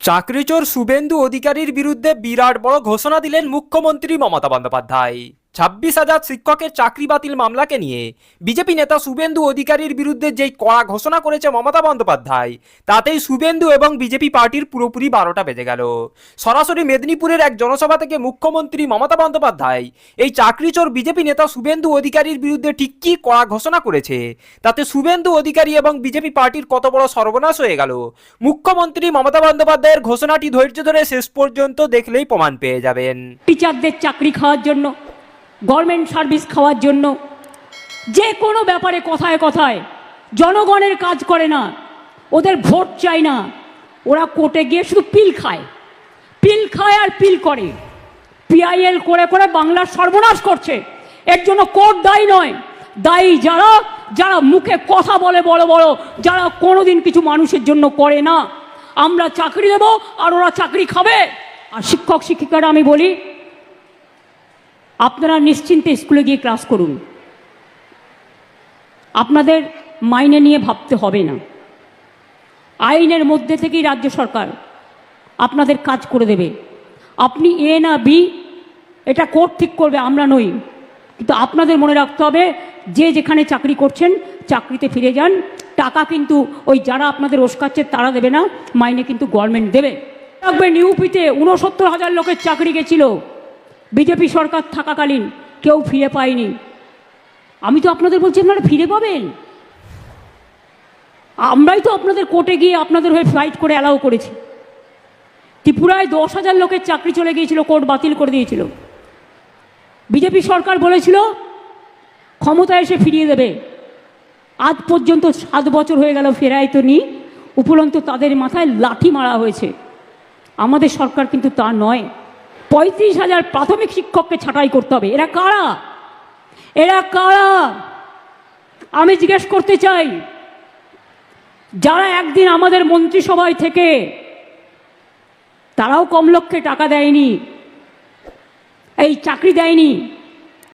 চাকরিচোর শুভেন্দু অধিকারীর বিরুদ্ধে বিরাট বড় ঘোষণা দিলেন মুখ্যমন্ত্রী মমতা বন্দ্যোপাধ্যায়। 26,000 শিক্ষকের চাকরি বাতিল মামলাকে নিয়ে বিজেপি নেতা শুভেন্দু অধিকারীর বিরুদ্ধে যেই কড়া ঘোষণা করেছে মমতা বন্দ্যোপাধ্যায়, তাতেই শুভেন্দু এবং বিজেপি পার্টির পুরোপুরি 12টা বেজে গেল। সরাসরি মেদিনীপুরের এক জনসভা থেকে মুখ্যমন্ত্রী মমতা বন্দ্যোপাধ্যায় এই চাকরিচোর বিজেপি নেতা শুভেন্দু অধিকারীর বিরুদ্ধে ঠিক কী কড়া ঘোষণা করেছে, তাতে শুভেন্দু অধিকারী এবং বিজেপি পার্টির কত বড় সর্বনাশ হয়ে গেল, মুখ্যমন্ত্রী মমতা বন্দ্যোপাধ্যায়ের ঘোষণাটি ধৈর্য ধরে শেষ পর্যন্ত দেখলেই প্রমাণ পেয়ে যাবেন। টিচারদের চাকরি খাওয়ার জন্য, গভর্নমেন্ট সার্ভিস খাওয়ার জন্য, যে কোনো ব্যাপারে কথায় কথায় জনগণের কাজ করে না, ওদের ভোট চাই না, ওরা কোর্টে গিয়ে শুধু পিল খায় আর পিল করে, পিআইএল করে করে বাংলার সর্বনাশ করছে। এর জন্য কোর্ট দায়ী নয়, দায়ী যারা যারা মুখে কথা বলে বড় বড়, যারা কোনোদিন কিছু মানুষের জন্য করে না। আমরা চাকরি দেব আর ওরা চাকরি খাবে। আর শিক্ষক শিক্ষিকারা আমি বলি, আপনারা নিশ্চিন্তে স্কুলে গিয়ে ক্লাস করুন, আপনাদের মাইনে নিয়ে ভাবতে হবে না। আইনের মধ্যে থেকেই রাজ্য সরকার আপনাদের কাজ করে দেবে। আপনি এ না বি এটা কোর্ট ঠিক করবে, আমরা নই। কিন্তু আপনাদের মনে রাখতে হবে, যে যেখানে চাকরি করছেন চাকরিতে ফিরে যান। টাকা কিন্তু ওই যারা আপনাদের ওস্কাচ্ছে তারা দেবে না, মাইনে কিন্তু গভর্নমেন্ট দেবে। রাখবেন, ইউপিতে 69,000 লোকের চাকরি গেছিল বিজেপি সরকার থাকাকালীন, কেউ ফিরে পায়নি। আমি তো আপনাদের বলছি আপনারা ফিরে পাবেন। আমরাই তো আপনাদের কোর্টে গিয়ে আপনাদের হয়ে ফাইট করে অ্যালাউ করেছি। ত্রিপুরায় 10,000 লোকের চাকরি চলে গিয়েছিল, কোর্ট বাতিল করে দিয়েছিল। বিজেপি সরকার বলেছিল ক্ষমতায় এসে ফিরিয়ে দেবে। আজ পর্যন্ত 7 বছর হয়ে গেল, ফেরাই তো নি। উপরন্তু তাদের মাথায় লাঠি মারা হয়েছে। আমাদের সরকার কিন্তু তা নয়। 35,000 প্রাথমিক শিক্ষককে ছাঁটাই করতে হবে। এরা কারা? এরা কারা? আমি জিজ্ঞেস করতে চাই, যারা একদিন আমাদের মন্ত্রিসভায় থেকে তারাও কম লক্ষ্যে টাকা দেয়নি, এই চাকরি দেয়নি,